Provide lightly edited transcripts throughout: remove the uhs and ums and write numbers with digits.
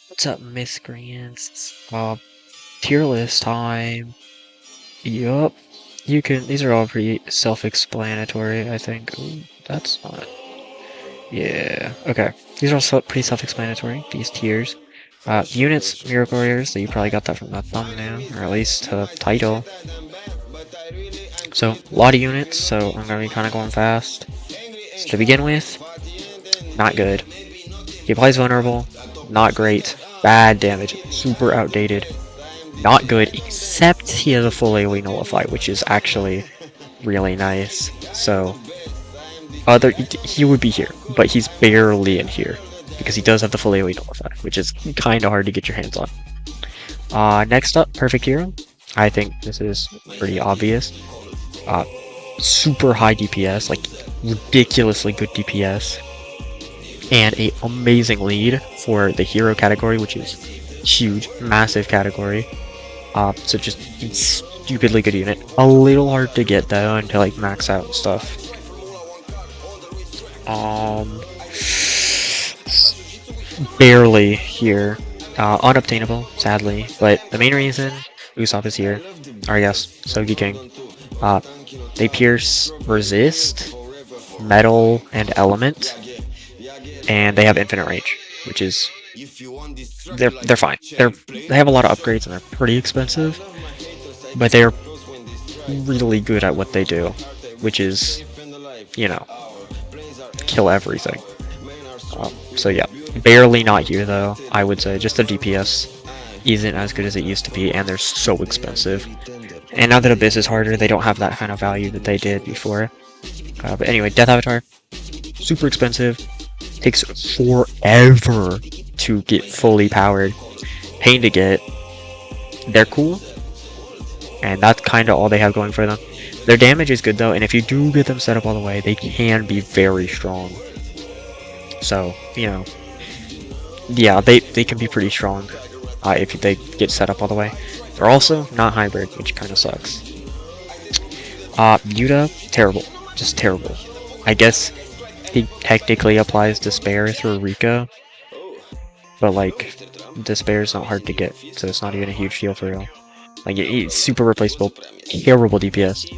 What's up, miscreants? Tier list time. Yup. You can. These are all pretty self-explanatory, I think. Ooh, that's not. Yeah. Okay. These are all pretty self-explanatory. These tiers. Units, Miracle Warriors. So you probably got that from the thumbnail, or at least title. So a lot of units. So I'm gonna be kind of going fast. So to begin with, not good. He applies vulnerable. Not great. Bad damage. Super outdated. Not good, except he has a full AoE nullify, which is actually really nice. So, he would be here, but he's barely in here because he does have the full AoE nullify, which is kind of hard to get your hands on. Next up, Perfect Hero. I think this is pretty obvious. Super high DPS, like ridiculously good DPS, and a amazing lead for the hero category, which is huge, massive category. So just stupidly good unit. A little hard to get though, and to like max out and stuff. Barely here. Unobtainable, sadly. But the main reason Usopp is here, or yes, Sogi King. They pierce resist, metal, and element, and they have infinite range, which is they're fine. They have a lot of upgrades and they're pretty expensive, but they're really good at what they do, which is, you know, kill everything. So yeah, barely not here though. I would say just the DPS isn't as good as it used to be, and they're so expensive. And now that Abyss is harder, they don't have that kind of value that they did before. But anyway, Death Avatar, super expensive. Takes forever to get fully powered. Pain to get. They're cool, and that's kind of all they have going for them. Their damage is good though, and if you do get them set up all the way, they can be very strong. So, you know, yeah, they can be pretty strong if they get set up all the way. They're also not hybrid, which kind of sucks. Yuta, terrible. Just terrible. I guess he technically applies Despair through Rika, but like, Despair is not hard to get, so it's not even a huge deal for real. Like, it's super replaceable, terrible DPS.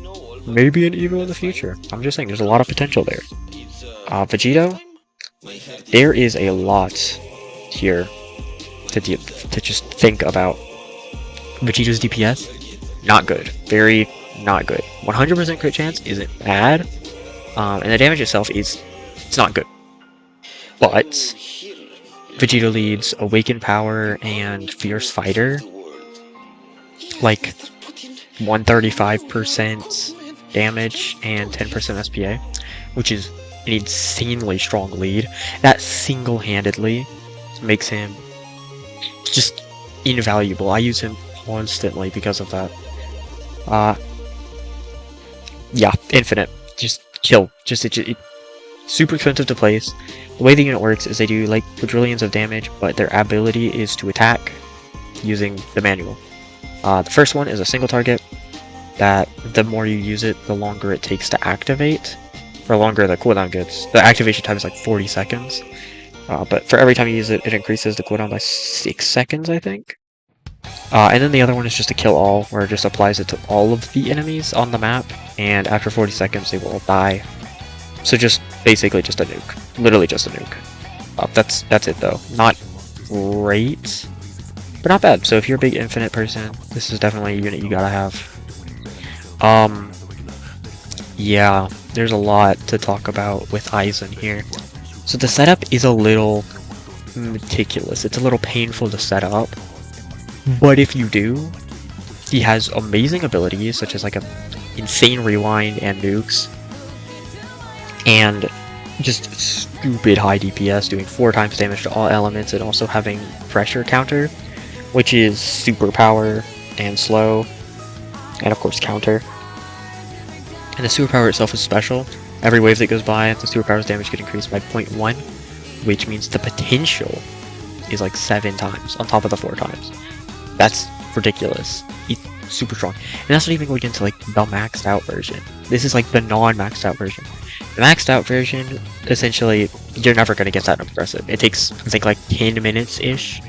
Maybe an Evo in the future. I'm just saying, there's a lot of potential there. Vegito, there is a lot here to just think about. Vegito's DPS, not good. Very not good. 100% crit chance isn't bad, and the damage itself it's not good. But Vegito leads Awakened Power and Fierce Fighter, like 135% damage and 10% SPA, which is an insanely strong lead. That single-handedly makes him just invaluable. I use him constantly because of that. Yeah, infinite. Just kill. It super expensive to place. The way the unit works is they do like quadrillions of damage, but their ability is to attack using the manual. The first one is a single target that the more you use it, the longer it takes to activate. For longer the cooldown gets. The activation time is like 40 seconds. But for every time you use it, it increases the cooldown by 6 seconds, I think. And then the other one is just a kill all, where it just applies it to all of the enemies on the map, and after 40 seconds they will all die. So just basically just a nuke. Literally just a nuke. That's it though. Not great, but not bad. So if you're a big infinite person, this is definitely a unit you gotta have. Yeah, there's a lot to talk about with Aizen here. So the setup is a little meticulous. It's a little painful to set up. But if you do, he has amazing abilities, such as like a insane rewind and nukes, and just stupid high DPS, doing 4 times damage to all elements, and also having pressure counter, which is super power and slow, and of course counter. And the superpower itself is special. Every wave that goes by, the superpower's damage get increased by 0.1, which means the potential is like 7 times on top of the 4 times. That's ridiculous. It's super strong. And that's not even going into like the maxed out version. This is like the non-maxed out version. The maxed out version, essentially, you're never going to get that aggressive. It takes, I think, like 10 minutes-ish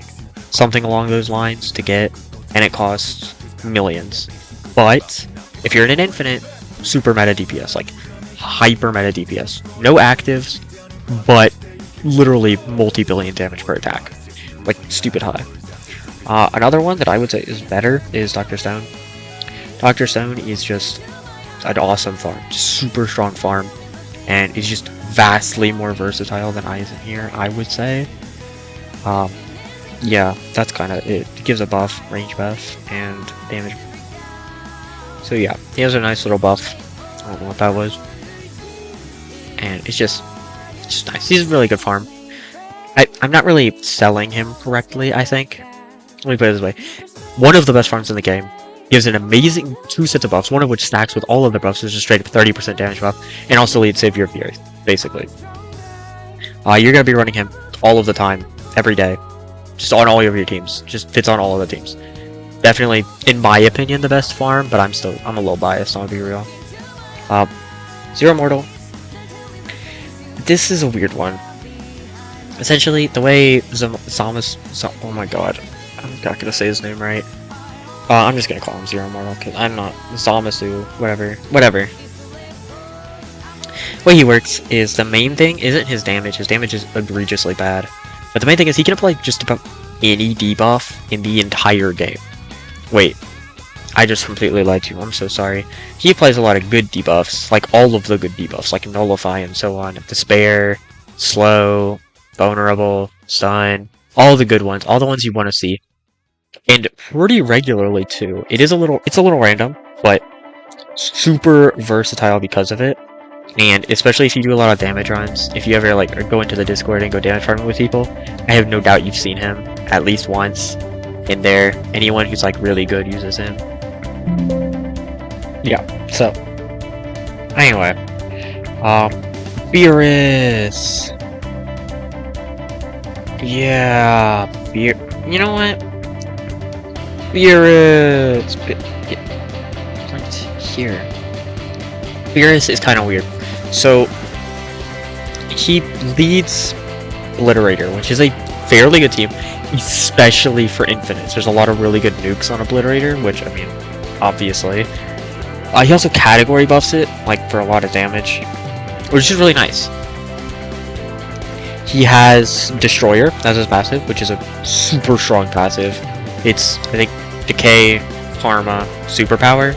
something along those lines to get, and it costs millions. But if you're in an infinite, super meta DPS, like hyper meta DPS, no actives, but literally multi-billion damage per attack, like stupid high. Another one that I would say is better is Dr. Stone. Dr. Stone is just an awesome farm, super strong farm, and is just vastly more versatile than Aizen here, I would say. Yeah, that's kind of it. It gives a buff, range buff, and damage. So yeah, he has a nice little buff. I don't know what that was. And it's just nice. He's a really good farm. I'm not really selling him correctly, I think. Let me put it this way. One of the best farms in the game. Gives an amazing 2 sets of buffs, one of which stacks with all of the buffs, so just straight up 30% damage buff, and also leads Savior of the Earth, basically. You're going to be running him all of the time, every day. Just on all of your teams. Just fits on all of the teams. Definitely, in my opinion, the best farm, but I'm a little biased, I'll be real. Zero Mortal. This is a weird one. Essentially, the way oh my god, I'm not gonna say his name right. I'm just gonna call him Zero Mortal, because I'm not Zamasu, whatever. The way he works is the main thing isn't his damage is egregiously bad. But the main thing is he can apply just about any debuff in the entire game. Wait, I just completely lied to you, I'm so sorry. He applies a lot of good debuffs, like all of the good debuffs, like Nullify and so on. Despair, Slow, Vulnerable, Stun, all the good ones, all the ones you want to see. And pretty regularly too. It's a little random, but super versatile because of it. And especially if you do a lot of damage runs, if you ever like go into the Discord and go damage farming with people, I have no doubt you've seen him at least once in there. Anyone who's like really good uses him. Yeah, so anyway. Beerus. Yeah, you know what? Beerus! Right here. Beerus is kind of weird. So, he leads Obliterator, which is a fairly good team, especially for infinites. There's a lot of really good nukes on Obliterator, which, I mean, obviously. He also category buffs it, like, for a lot of damage, which is really nice. He has Destroyer as his passive, which is a super strong passive. It's, I think, Decay, Karma, Superpower.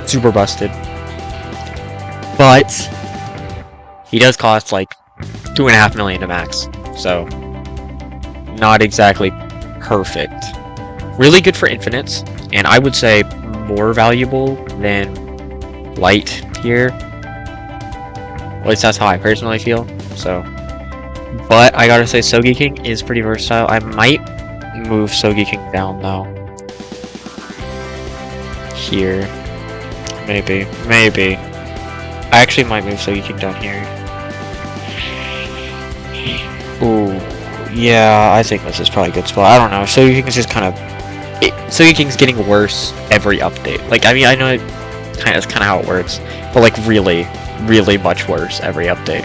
Super busted. But he does cost like 2.5 million to max. So not exactly perfect. Really good for infinites, and I would say more valuable than light here. At least that's how I personally feel. So, but I gotta say Sogeking is pretty versatile. I might move Sogeking down though. Here. Maybe. I actually might move Sogeking down here. Ooh. Yeah, I think this is probably a good spot. I don't know. Sogeking's just kind of... Sogeking's getting worse every update. Like, I mean, I know that's kind of how it works. But, like, really, really much worse every update.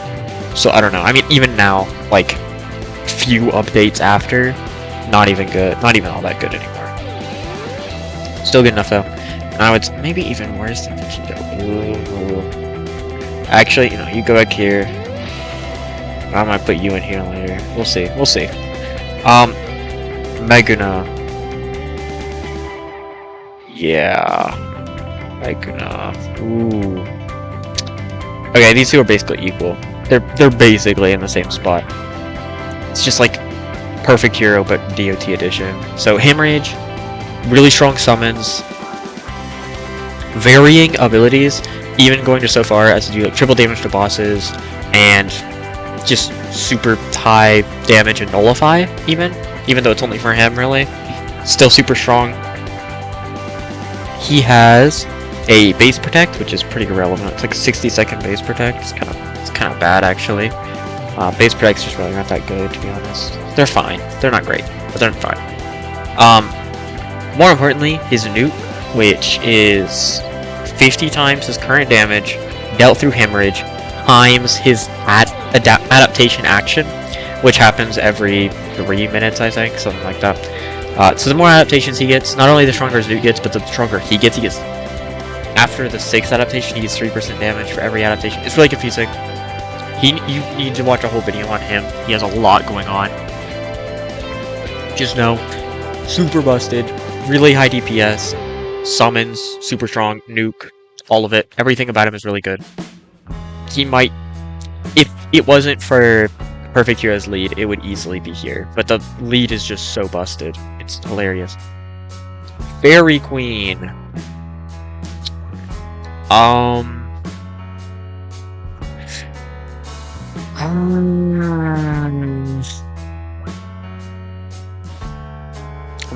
So, I don't know. I mean, even now, like, few updates after, not even good. Not even all that good anymore. Still good enough, though. And I would maybe even worse than Vegito. Actually, you know, you go back here. I might put you in here later. We'll see. Meguna. Yeah. Meguna. Ooh. Okay, these two are basically equal. They're basically in the same spot. It's just like perfect hero, but DOT edition. So Hemorrhage, really strong summons, varying abilities, even going to so far as to do like triple damage to bosses and just super high damage and nullify, even though it's only for him really. Still super strong. He has a base protect, which is pretty irrelevant. It's like a 60-second base protect. It's kind of bad actually. Base protects just really not that good, to be honest. They're fine. They're not great, but they're fine. More importantly, his nuke, which is 50 times his current damage dealt through Hemorrhage times his adaptation action, which happens every 3 minutes, I think, something like that. So the more adaptations he gets, not only the stronger his Newt gets, but the stronger he gets. After the 6th adaptation, he gets 3% damage for every adaptation. It's really confusing. You need to watch a whole video on him. He has a lot going on. Just know, super busted, really high DPS, summons, super strong, nuke, all of it. Everything about him is really good. He might, if it wasn't for Perfect Hero's lead, it would easily be here. But the lead is just so busted. It's hilarious. Fairy Queen. I'm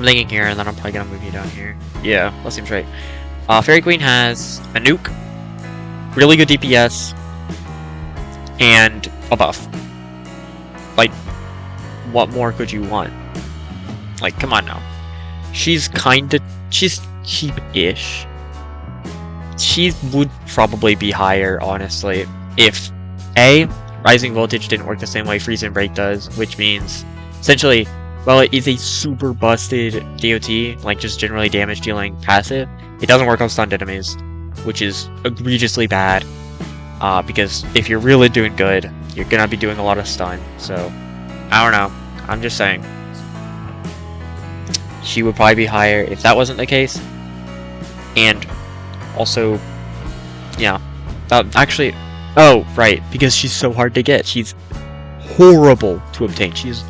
thinking here, and then I'm probably gonna move you down here. Yeah, that seems right. Fairy Queen has a nuke, really good DPS, and a buff. Like, what more could you want? Like, come on now. She's cheap-ish. She would probably be higher, honestly, if A, Rising Voltage didn't work the same way Freeze and Break does, which means, essentially, while it is a super busted DOT, like just generally damage dealing passive, it doesn't work on stunned enemies, which is egregiously bad, because if you're really doing good, you're gonna be doing a lot of stun, so, I don't know, I'm just saying. She would probably be higher if that wasn't the case, and also, yeah, actually, oh, right, because she's so hard to get. She's horrible to obtain. She's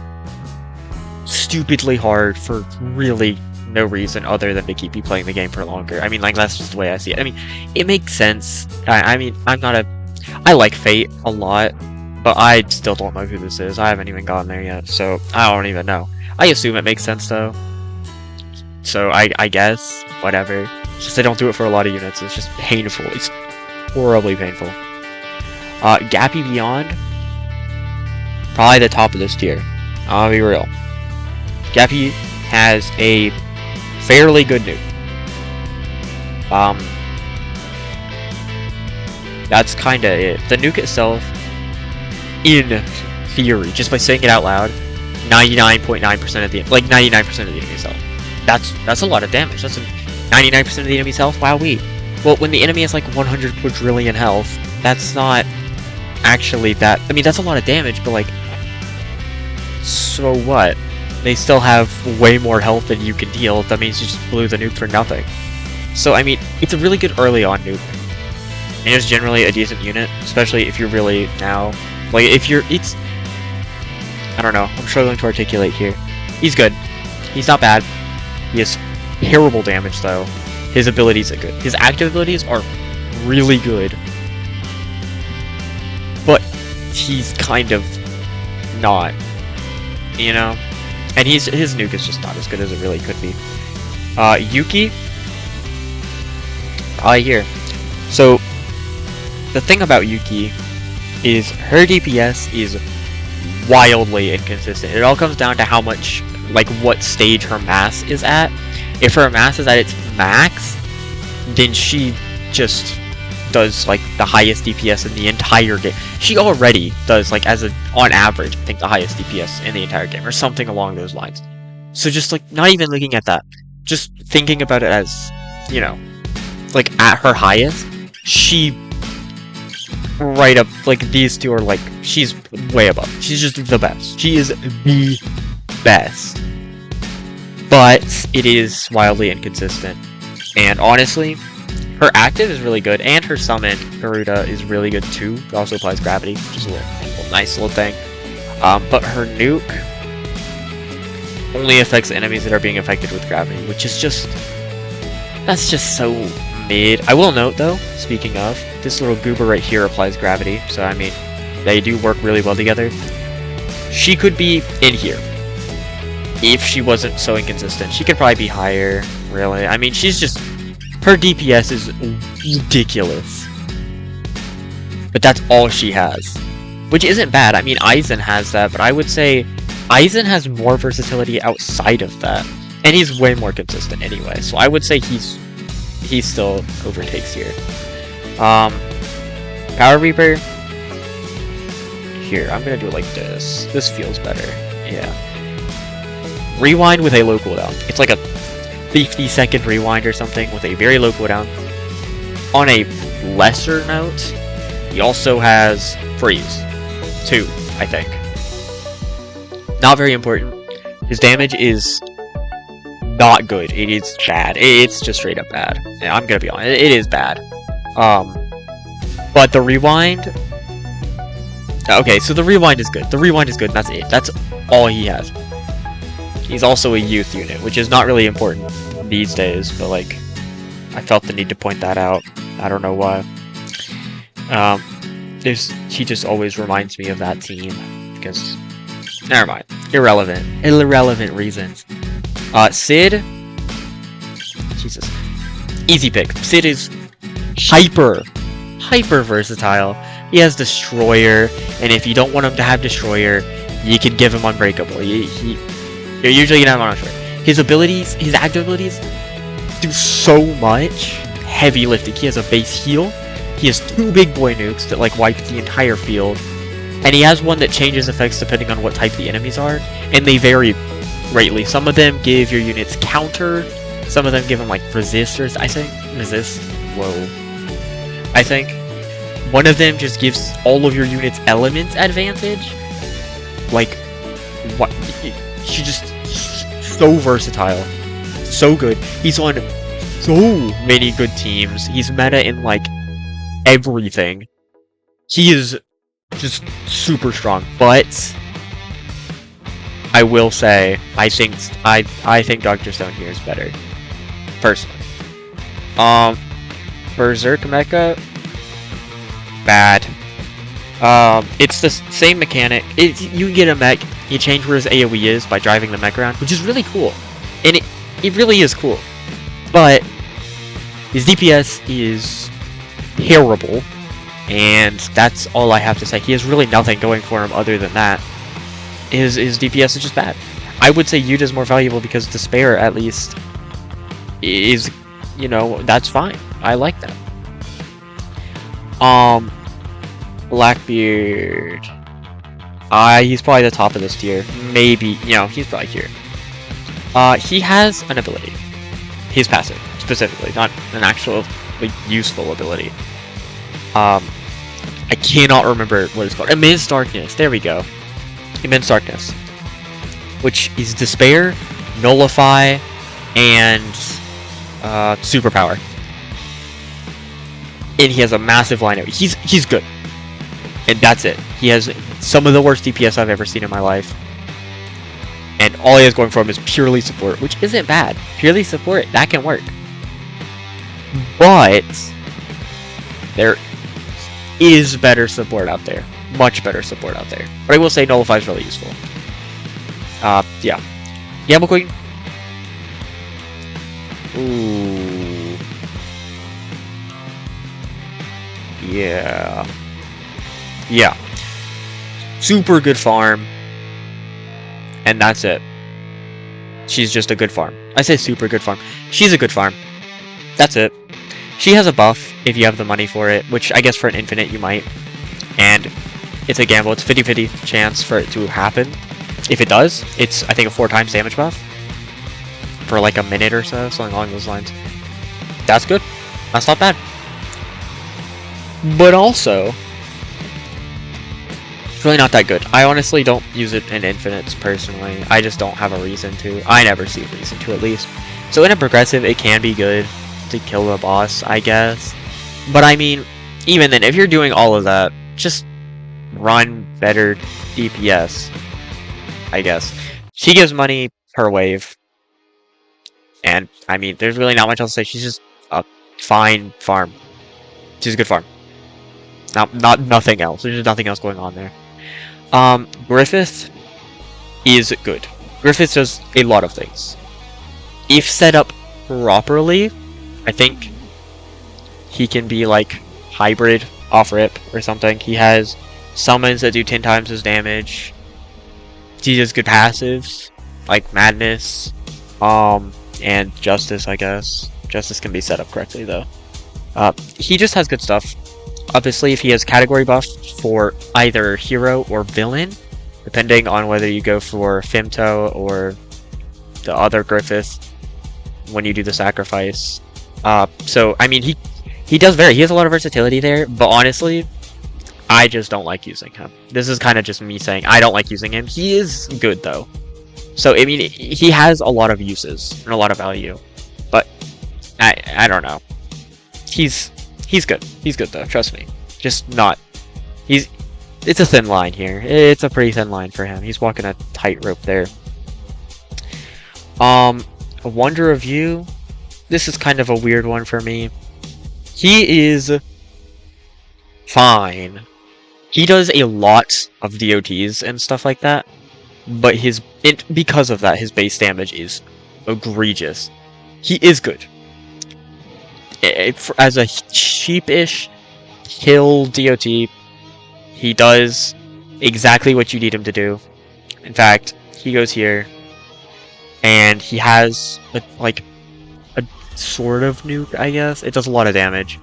stupidly hard for really no reason other than to keep you playing the game for longer. I mean, like, that's just the way I see it. I mean, it makes sense. I mean, I like Fate a lot, but I still don't know who this is. I haven't even gotten there yet, so I don't even know. I assume it makes sense, though. So, I guess, whatever. It's just they don't do it for a lot of units. It's just painful. It's horribly painful. Gappy Beyond, probably the top of this tier. I'll be real. Gappy has a fairly good nuke. That's kinda it. The nuke itself, in theory, just by saying it out loud, 99.9% of the, like 99% of the enemy's health. That's a lot of damage. That's 99% of the enemy's health? Wowee. Well, when the enemy has like 100 quadrillion health, that's not actually that. I mean, that's a lot of damage, but like, so what? They still have way more health than you can deal. That means you just blew the nuke for nothing. So, I mean, it's a really good early on nuke. And it's generally a decent unit, especially if you're really now, like, if you're, I don't know, I'm struggling to articulate here. He's good. He's not bad. He has terrible damage, though. His abilities are good. His active abilities are really good. But he's kind of not, you know? And his nuke is just not as good as it really could be. Yuki? Here. So, the thing about Yuki is her DPS is wildly inconsistent. It all comes down to how much, like, what stage her mass is at. If her mass is at its max, then she just does, like, the highest DPS in the entire game. She already does, like, on average, I think the highest DPS in the entire game, or something along those lines. So just, like, not even looking at that, just thinking about it as, you know, like, at her highest, she right up, like, these two are, like, she's way above. She's just the best. She is the best. But it is wildly inconsistent. And honestly, her active is really good, and her summon, Garuda, is really good too. It also applies gravity, which is a little nice little thing. But her nuke only affects enemies that are being affected with gravity, which is just, that's just so mid. I will note though, speaking of, this little goober right here applies gravity, so I mean, they do work really well together. She could be in here. If she wasn't so inconsistent, she could probably be higher, really. I mean, she's just, her DPS is ridiculous. But that's all she has. Which isn't bad. I mean, Aizen has that, but I would say Aizen has more versatility outside of that. And he's way more consistent anyway, so I would say he still overtakes here. Power Reaper. Here, I'm gonna do it like this. This feels better. Yeah. Rewind with a low cooldown. It's like a 50-second rewind or something with a very low cooldown. On a lesser note, he also has freeze. 2, I think. Not very important. His damage is not good. It is bad. It's just straight up bad. Yeah, I'm gonna be honest. It is bad. But the rewind... Okay, so the rewind is good. The rewind is good, and that's it. That's all he has. He's also a youth unit, which is not really important these days, but, like, I felt the need to point that out. I don't know why. He just always reminds me of that team, because... Never mind. Irrelevant reasons. Sid... Jesus. Easy pick. Sid is hyper versatile. He has Destroyer, and if you don't want him to have Destroyer, you can give him Unbreakable. You're usually gonna have him on Destroyer. His abilities, his active abilities, do so much heavy lifting. He has a base heal. He has 2 big boy nukes that, like, wipe the entire field. And he has one that changes effects depending on what type the enemies are, and they vary greatly. Some of them give your units counter, some of them give them, like, resistors, I think. Resist? Whoa. I think. One of them just gives all of your units element advantage. Like, what? She's just so versatile. So good. He's on so many good teams. He's meta in, like, everything. He is just super strong, but I will say I think Dr. Stone here is better, personally. Berserk Mecha, bad. It's the same mechanic. You can get a mech, you change where his AoE is by driving the mech around, which is really cool, and it really is cool. But his DPS is terrible. And that's all I have to say. He has really nothing going for him other than that. His DPS is just bad. I would say Yuta is more valuable because Despair, at least, is, you know, that's fine. I like that. Blackbeard. He's probably the top of this tier. Maybe, you know, he's probably here. He has an ability. His passive, specifically, not an actual, like, useful ability. I cannot remember what it's called. Immense Darkness. There we go. Immense Darkness. Which is Despair, Nullify, and Superpower. And he has a massive line out. He's good. And that's it. He has some of the worst DPS I've ever seen in my life. And all he has going for him is purely support, which isn't bad. Purely support, that can work. But there is better support out there. Much better support out there. But I will say Nullify is really useful. Yeah. Gamble Queen. Ooh. Yeah. Yeah. Super good farm. And that's it. She's just a good farm. I say super good farm. She's a good farm. That's it. She has a buff if you have the money for it, which I guess for an infinite you might. And it's a gamble. It's 50-50 chance for it to happen. If it does, it's, I think, a 4 times damage buff. For like a minute or so, something along those lines. That's good. That's not bad. But also, it's really not that good. I honestly don't use it in infinites personally. I just don't have a reason to. I never see a reason to, at least. So in a progressive, it can be good to kill the boss, I guess. But I mean, even then, if you're doing all of that, just run better DPS, I guess. She gives money per wave. And, I mean, there's really not much else to say. She's just a fine farm. She's a good farm. Not nothing else. There's just nothing else going on there. Griffith is good. Griffith does a lot of things. If set up properly, I think he can be like hybrid off-rip or something. He has summons that do 10 times his damage. He does good passives, like Madness, and Justice, I guess. Justice can be set up correctly, though. He just has good stuff. Obviously, if he has category buff for either hero or villain, depending on whether you go for Femto or the other Griffith when you do the sacrifice. So I mean he has a lot of versatility there, but honestly, I just don't like using him. This is kind of just me saying I don't like using him. He is good though. So I mean he has a lot of uses and a lot of value. But I don't know. He's good. He's good though, trust me. Just not it's a thin line here. It's a pretty thin line for him. He's walking a tightrope there. A Wonder of You. This is kind of a weird one for me. He is fine. He does a lot of DOTs and stuff like that, but because of that, his base damage is egregious. He is good. As a cheapish kill DOT, he does exactly what you need him to do. In fact, he goes here, and he has a sort of nuke, I guess. It does a lot of damage.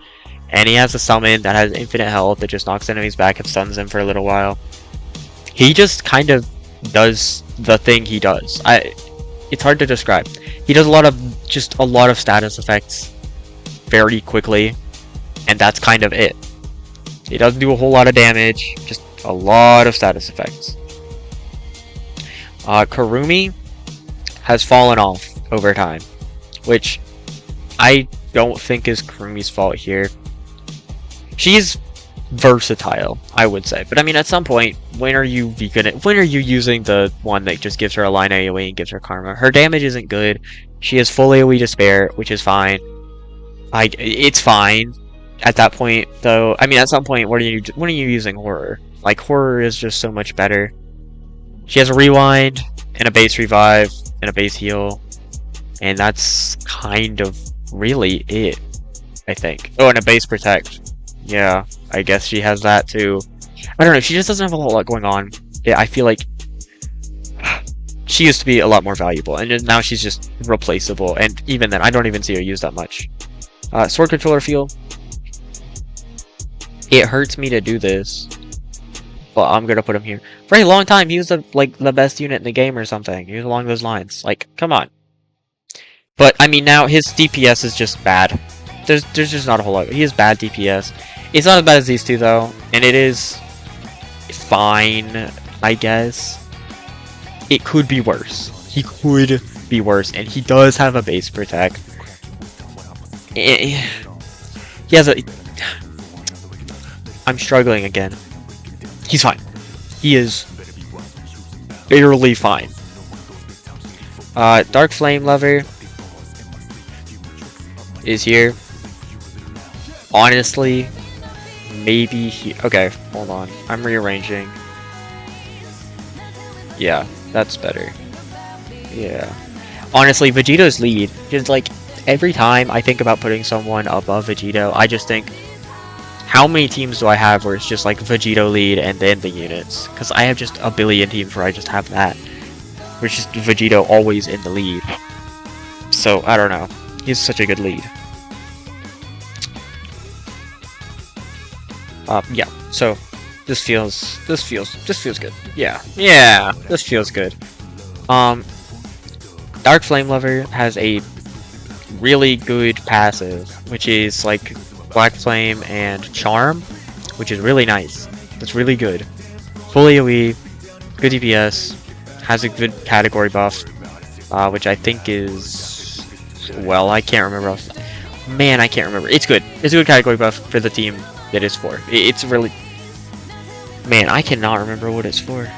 And he has a summon that has infinite health that just knocks enemies back and stuns them for a little while. He just kind of does the thing he does. It's hard to describe. He does a lot of status effects very quickly, and that's kind of it. He doesn't do a whole lot of damage, just a lot of status effects. Karumi has fallen off over time, which I don't think is Karumi's fault here. She's versatile, I would say, but I mean, at some point, when are you using the one that just gives her a line AoE and gives her karma? Her damage isn't good. She has full AoE to spare, which is fine. It's fine at that point, though. I mean, at some point, when are you using horror? Like, horror is just so much better. She has a rewind and a base revive and a base heal, and that's kind of really it, I think. Oh, and a base protect. Yeah, I guess she has that too. I don't know, she just doesn't have a whole lot going on. Yeah, I feel like she used to be a lot more valuable, and now she's just replaceable, and even then, I don't even see her used that much. Sword controller feel. It hurts me to do this, but I'm gonna put him here. For a long time, he was the best unit in the game or something. He was along those lines. Like, come on. But I mean, now his DPS is just bad. There's just not a whole lot. He has bad DPS. It's not as bad as these two though, and it is fine, I guess. It could be worse. He could be worse, and he does have a base protect. He has a. I'm struggling again. He's fine. He is barely fine. Dark Flame Lover is here. Honestly, maybe okay, hold on. I'm rearranging. Yeah, that's better. Yeah. Honestly, Vegito's lead. Just like, every time I think about putting someone above Vegito, I just think, how many teams do I have where it's just like Vegito lead and then the units? Because I have just a billion teams where I just have that. Where it's just Vegito always in the lead. So, I don't know. He's such a good lead. Yeah, so this feels good. Yeah, this feels good. Dark Flame Lover has a really good passive, which is like Black Flame and Charm, which is really nice. That's really good. Full AoE, good DPS, has a good category buff, which I think is, well, I can't remember. Man, I can't remember. It's good. It's a good category buff for the team that it's for. It's really... Man, I cannot remember what it's for.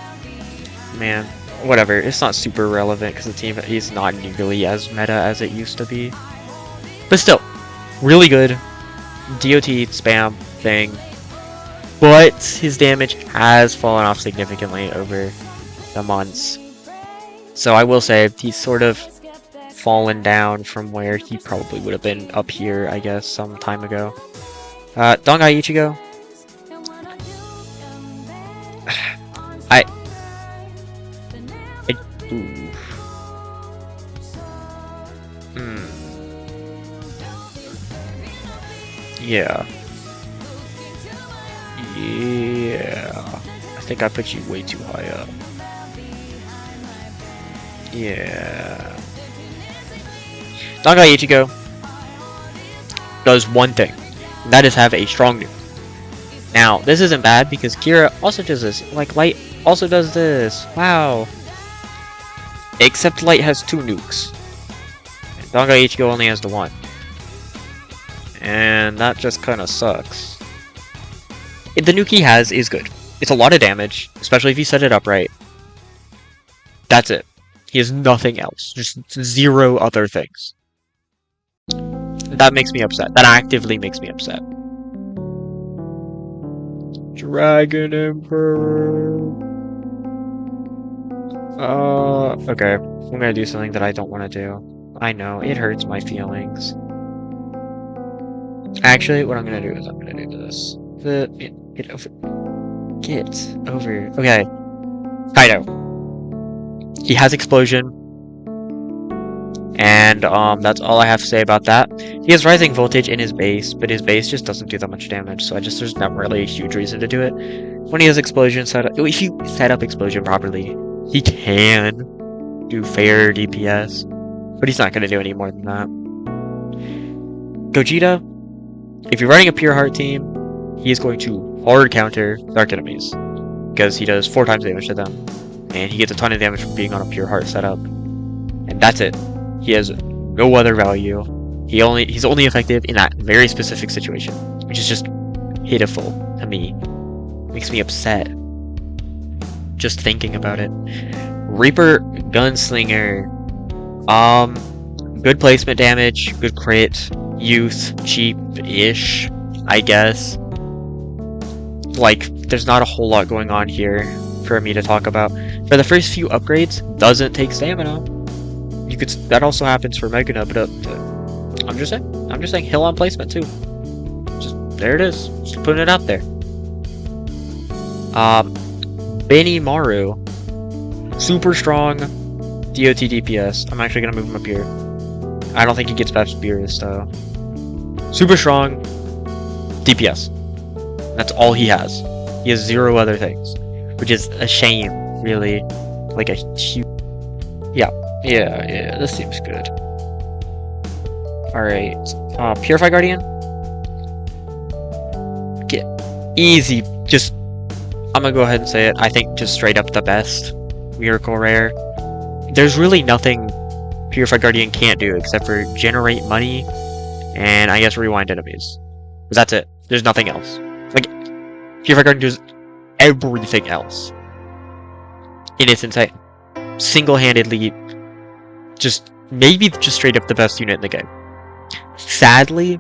Man, whatever. It's not super relevant because the team is not nearly as meta as it used to be. But still, really good DOT spam thing. But his damage has fallen off significantly over the months. So I will say he's sort of fallen down from where he probably would have been up here, I guess, some time ago. Dongai Ichigo. Ooh. Yeah. I think I put you way too high up. Yeah. Saga Ichigo does one thing, and that is have a strong nuke. Now, this isn't bad because Kira also does this. Like, Light also does this. Wow. Except Light has 2 nukes. And Saga Ichigo only has the 1. And that just kind of sucks. The nuke he has is good. It's a lot of damage, especially if you set it up right. That's it. He has nothing else. Just 0 other things. That makes me upset. That actively makes me upset. Dragon Emperor. Okay. I'm gonna do something that I don't want to do. I know, it hurts my feelings. Actually, what I'm gonna do is I'm gonna do this. Get over. Get over. Okay. Kaido. He has explosion. And that's all I have to say about that. He has rising voltage in his base, but his base just doesn't do that much damage, so there's not really a huge reason to do it. When he has explosion set up, if you set up explosion properly, he can do fair DPS, but he's not going to do any more than that. Gogeta, if you're running a pure heart team, he is going to hard counter dark enemies, because he does 4 times damage to them, and he gets a ton of damage from being on a pure heart setup, and that's it. He has no other value. He's only effective in that very specific situation, which is just pitiful to me. Makes me upset just thinking about it. Reaper Gunslinger. Good placement damage, good crit, youth, cheap-ish, I guess. Like, there's not a whole lot going on here for me to talk about. For the first few upgrades, doesn't take stamina. That also happens for Megana, but I'm just saying hill on placement too. Just there it is. Just putting it out there. Benimaru, super strong DOT DPS. I'm actually gonna move him up here. I don't think he gets past Beerus though. Super strong DPS. That's all he has. He has 0 other things, which is a shame, really. Like a huge. Yeah, this seems good. Alright. Purify Guardian? Get easy. Just, I'm gonna go ahead and say it. I think just straight up the best Miracle Rare. There's really nothing Purify Guardian can't do except for generate money and I guess rewind enemies. That's it. There's nothing else. Like, Purify Guardian does everything else. And it's insane. Single-handedly, maybe just straight up the best unit in the game. Sadly,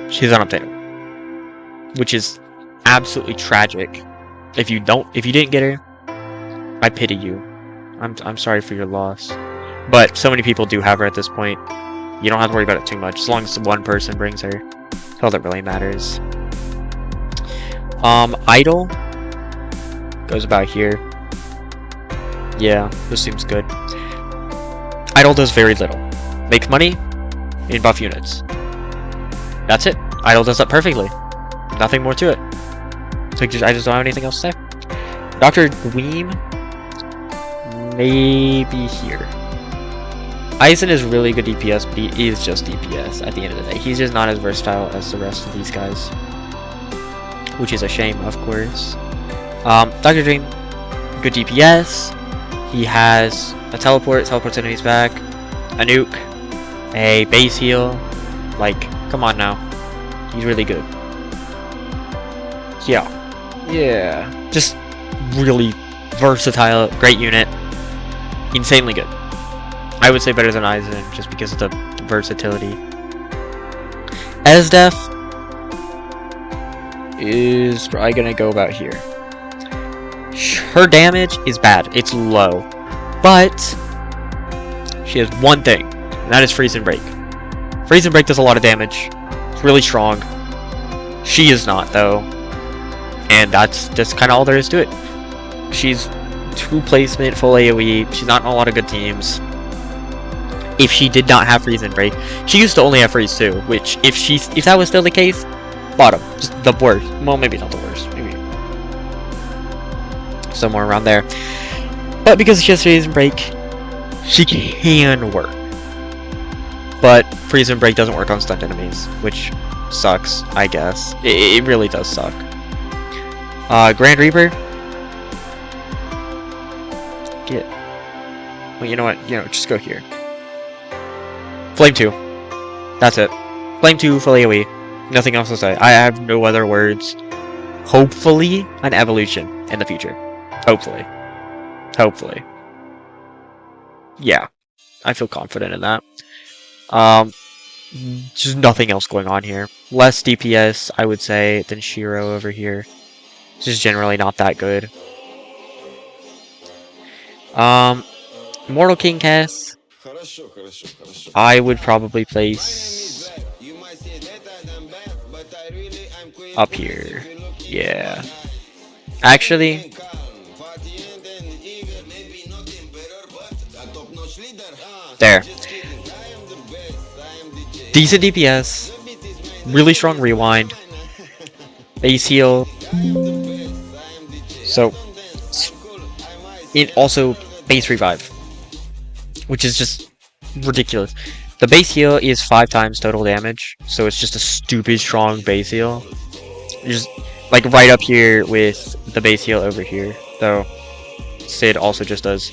she's unobtainable, which is absolutely tragic. If you didn't get her, I pity you. I'm sorry for your loss. But so many people do have her at this point. You don't have to worry about it too much, as long as one person brings her. That's all that really matters. Idol goes about here. Yeah, this seems good. Idol does very little. Makes money and buff units. That's it. Idol does that perfectly. Nothing more to it. So I just don't have anything else to say. Dr. Dweem, maybe here. Aizen is really good DPS, but he is just DPS at the end of the day. He's just not as versatile as the rest of these guys. Which is a shame, of course. Dr. Dream, good DPS. He has a teleports enemies back, a nuke, a base heal. Like, come on now. He's really good. Yeah. Just really versatile, great unit. Insanely good. I would say better than Aizen, just because of the versatility. Esdef is probably gonna go about here. Her damage is bad. It's low. But she has one thing, and that is Freeze and Break. Freeze and Break does a lot of damage. It's really strong. She is not, though. And that's just kind of all there is to it. She's 2 placement, full AoE. She's not in a lot of good teams. If she did not have Freeze and Break, she used to only have Freeze too, which if that was still the case, bottom. Just the worst. Well, maybe not the worst. Maybe somewhere around there. But because she has Freeze and Break, she can work. but Prison Break doesn't work on stunned enemies, which sucks, I guess. It really does suck. Grand Reaper. Get. Well, you know what? Just go here. Flame 2. That's it. Flame 2, full AoE. Nothing else to say. I have no other words. Hopefully, an evolution in the future. Hopefully. Hopefully. Yeah. I feel confident in that. Um, just nothing else going on here. Less DPS, I would say, than Shiro over here. It's just generally not that good. Mortal King Cass, I would probably place up here. Yeah. Actually, there. Decent DPS, really strong rewind, base heal. So, it also base revive, which is just ridiculous. The base heal is 5 times total damage, so it's just a stupid strong base heal. Just like right up here with the base heal over here, though. Sid also just does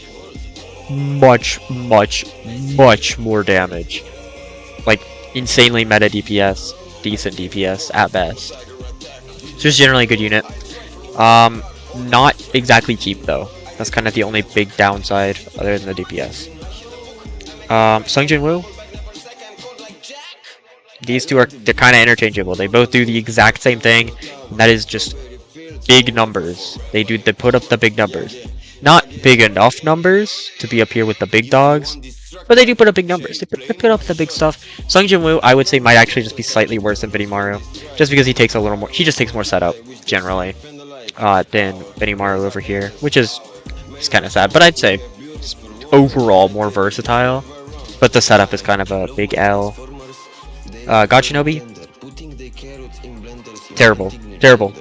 much more damage. Like insanely meta DPS, decent DPS at best. It's just generally a good unit. Not exactly cheap though. That's kind of the only big downside other than the DPS. Sung Jin Woo. These two they're kind of interchangeable. They both do the exact same thing, and that is just big numbers. They put up the big numbers. Not big enough numbers to be up here with the big dogs, but they do put up big numbers. They put up the big stuff. Sung Jin Woo, I would say, might actually just be slightly worse than Benimaru, just because he takes a little more. He just takes more setup generally than Benimaru over here, which is kind of sad. But I'd say overall more versatile. But the setup is kind of a big L. Gachinobi, terrible,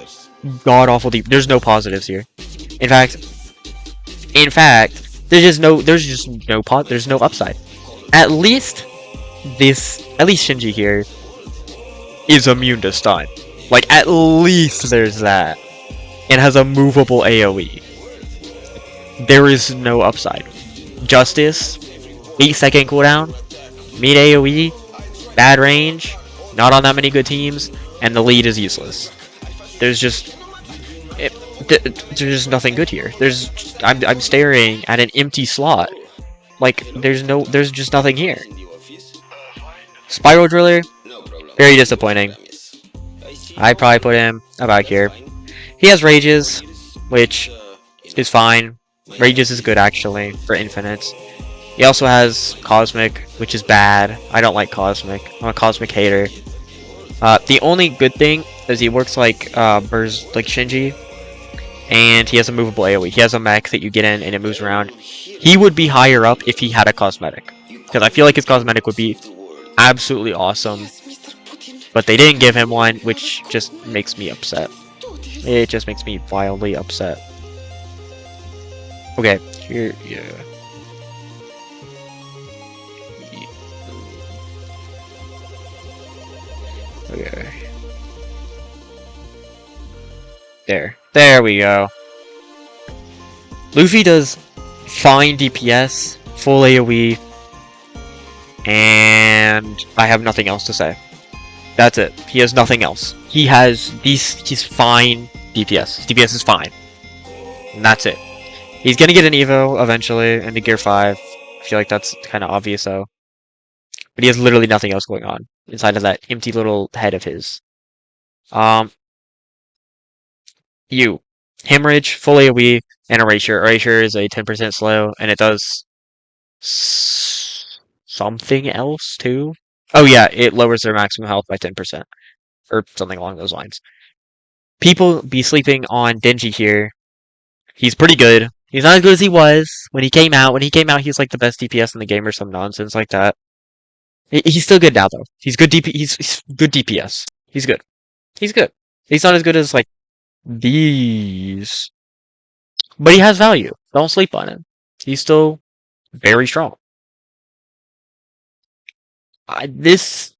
god awful deep. There's no positives here. In fact, there's no upside. At least Shinji here is immune to stun. Like at least there's that, and has a movable AOE. There is no upside. Justice, 8-second cooldown, mid AOE, bad range, not on that many good teams, and the lead is useless. There's just there's nothing good here. I'm staring at an empty slot. Like there's just nothing here. Spiral Driller, very disappointing. I'd probably put him about here. He has Rages, which is fine. Rages is good actually for infinites. He also has Cosmic, which is bad. I don't like Cosmic. I'm a Cosmic hater. The only good thing is he works like like Shinji, and he has a movable AoE. He has a mech that you get in and it moves around. He would be higher up if he had a cosmetic, because I feel like his cosmetic would be absolutely awesome. But they didn't give him one, which just makes me upset. It just makes me wildly upset. Okay, here, yeah. Okay. There we go. Luffy does fine DPS, full AoE, and I have nothing else to say. That's it. He has nothing else. He's fine DPS. His DPS is fine. And that's it. He's gonna get an Evo eventually into Gear 5. I feel like that's kind of obvious though. But he has literally nothing else going on inside of that empty little head of his. Hemorrhage, full AoE, and Erasure. Erasure is a 10% slow, and it does something else too. Oh yeah, it lowers their maximum health by 10%, or something along those lines. People be sleeping on Denji here. He's pretty good. He's not as good as he was when he came out. When he came out, he's like the best DPS in the game or some nonsense like that. He's still good now though. He's good He's good DPS. He's good. He's good. He's not as good as like these, but he has value. Don't sleep on him. He's still very strong. This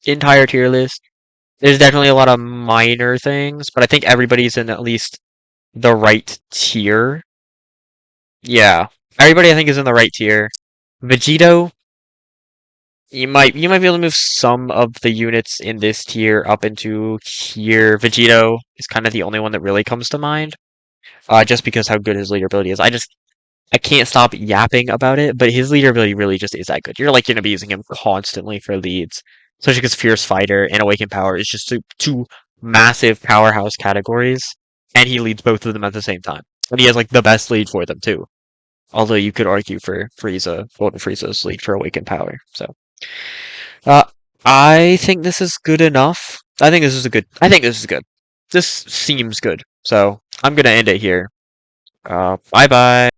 entire tier list, there's definitely a lot of minor things, but I think everybody's in at least the right tier. Yeah, everybody I think is in the right tier. Vegito, you might be able to move some of the units in this tier up into here. Vegito is kind of the only one that really comes to mind, just because how good his leader ability is. I can't stop yapping about it, but his leader ability really just is that good. You're like gonna be using him constantly for leads, especially because Fierce Fighter and Awakened Power is just two massive powerhouse categories, and he leads both of them at the same time, and he has like the best lead for them too. Although you could argue for Frieza, Golden Frieza's lead for Awakened Power. So, uh, I think this is good enough. I think this is a good. I think this is good. This seems good. So I'm gonna end it here. Bye bye.